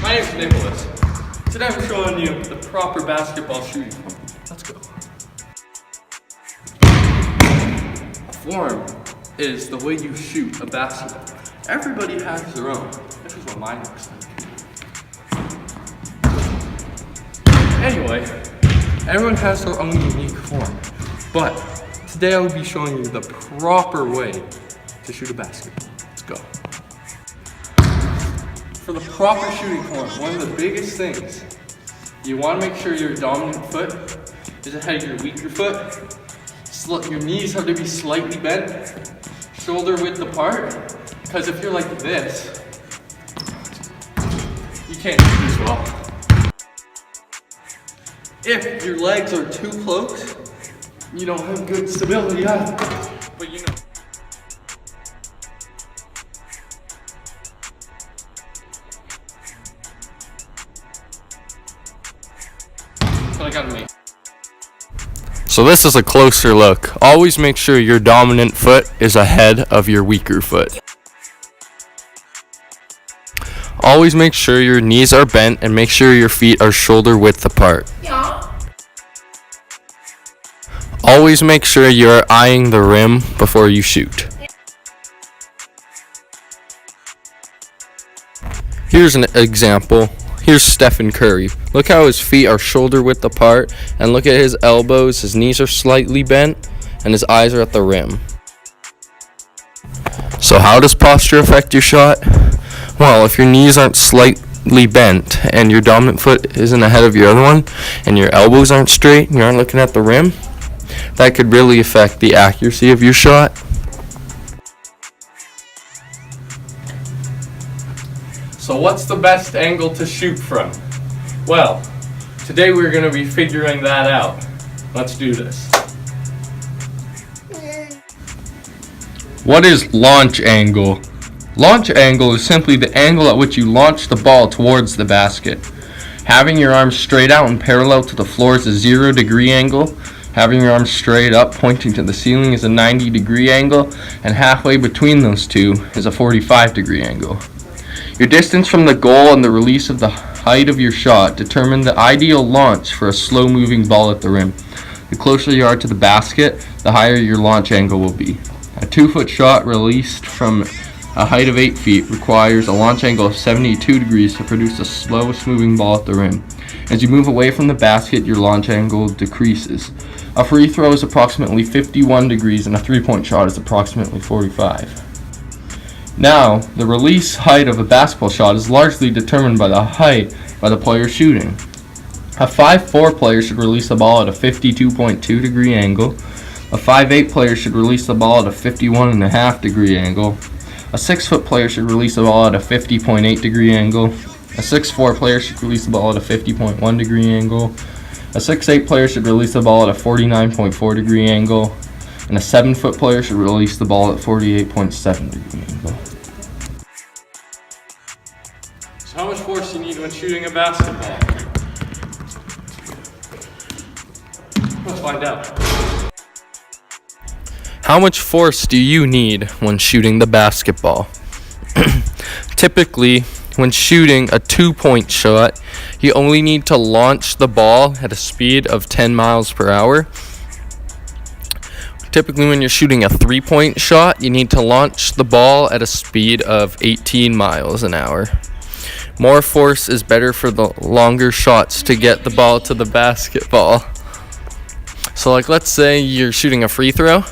My name's Nicholas. Today I'm showing you the proper basketball shooting form. Let's go. A form is the way you shoot a basketball. Everybody has their own. This is what mine looks like. Anyway, everyone has their own unique form. But today I will be showing you the proper way to shoot a basketball. Let's go. For the proper shooting form, one of the biggest things, you want to make sure your dominant foot is ahead of your weaker foot. Your knees have to be slightly bent, shoulder width apart, because if you're like this, you can't shoot as well. If your legs are too close, you don't have good stability either. But you know. That's what I gotta make. So this is a closer look. Always make sure your dominant foot is ahead of your weaker foot. Always make sure your knees are bent and make sure your feet are shoulder width apart. Yeah. Always make sure you are eyeing the rim before you shoot. Here's an example. Here's Stephen Curry. Look how his feet are shoulder width apart, and look at his elbows. His knees are slightly bent, and his eyes are at the rim. So how does posture affect your shot? Well, if your knees aren't slightly bent, and your dominant foot isn't ahead of your other one, and your elbows aren't straight, and you aren't looking at the rim, that could really affect the accuracy of your shot. So what's the best angle to shoot from? Well, today we're going to be figuring that out. Let's do this. What is launch angle? Launch angle is simply the angle at which you launch the ball towards the basket. Having your arms straight out and parallel to the floor is a 0-degree angle. Having your arms straight up pointing to the ceiling is a 90-degree angle, and halfway between those two is a 45-degree angle. Your distance from the goal and the release of the height of your shot determine the ideal launch for a slow-moving ball at the rim. The closer you are to the basket, the higher your launch angle will be. A 2-foot shot released from a height of 8 feet requires a launch angle of 72 degrees to produce the slowest moving ball at the rim. As you move away from the basket, your launch angle decreases. A free throw is approximately 51 degrees and a 3-point shot is approximately 45. Now, the release height of a basketball shot is largely determined by the height by the player shooting. A 5'4" player should release the ball at a 52.2 degree angle. A 5'8" player should release the ball at a 51.5 degree angle. A 6-foot player should release the ball at a 50.8 degree angle. A 6'4" player should release the ball at a 50.1 degree angle. A 6'8" player should release the ball at a 49.4 degree angle. And a 7-foot player should release the ball at 48.7 degree angle. So how much force do you need when shooting a basketball? Let's find out. How much force do you need when shooting the basketball? Typically, when shooting a 2-point shot, you only need to launch the ball at a speed of 10 miles per hour. Typically, when you're shooting a 3-point shot, you need to launch the ball at a speed of 18 miles an hour. More force is better for the longer shots to get the ball to the basketball. So let's say you're shooting a free throw.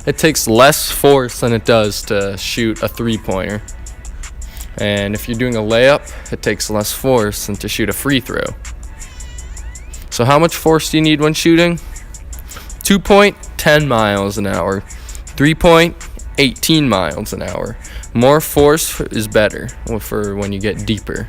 It takes less force than it does to shoot a 3-pointer. And if you're doing a layup, it takes less force than to shoot a free throw. So how much force do you need when shooting? 2-point, 10 miles an hour. 3-point, 18 miles an hour. More force is better for when you get deeper.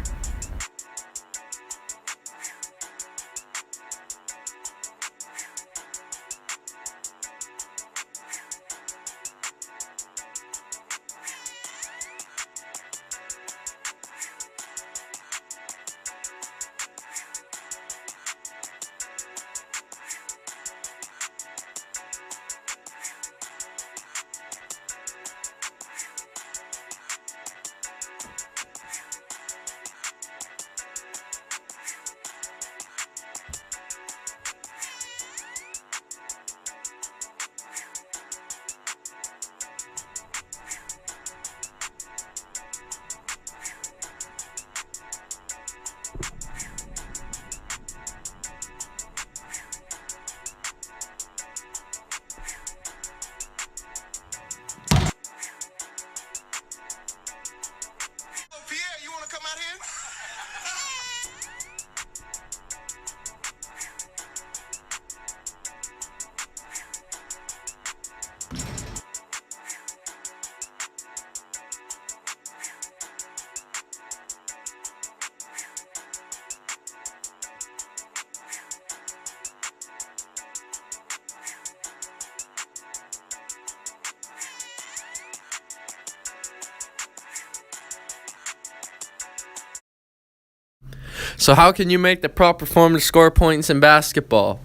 So how can you make the proper form to score points in basketball?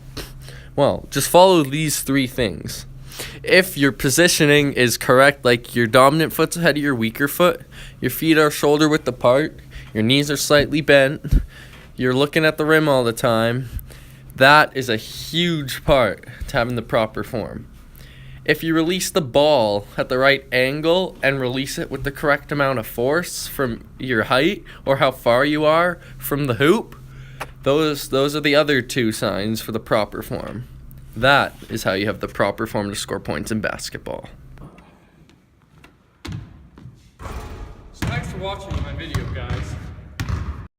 Well, just follow these 3 things. If your positioning is correct, like your dominant foot's ahead of your weaker foot, your feet are shoulder width apart, your knees are slightly bent, you're looking at the rim all the time, that is a huge part to having the proper form. If you release the ball at the right angle and release it with the correct amount of force from your height or how far you are from the hoop, those are the other 2 signs for the proper form. That is how you have the proper form to score points in basketball. So thanks for watching my video, guys.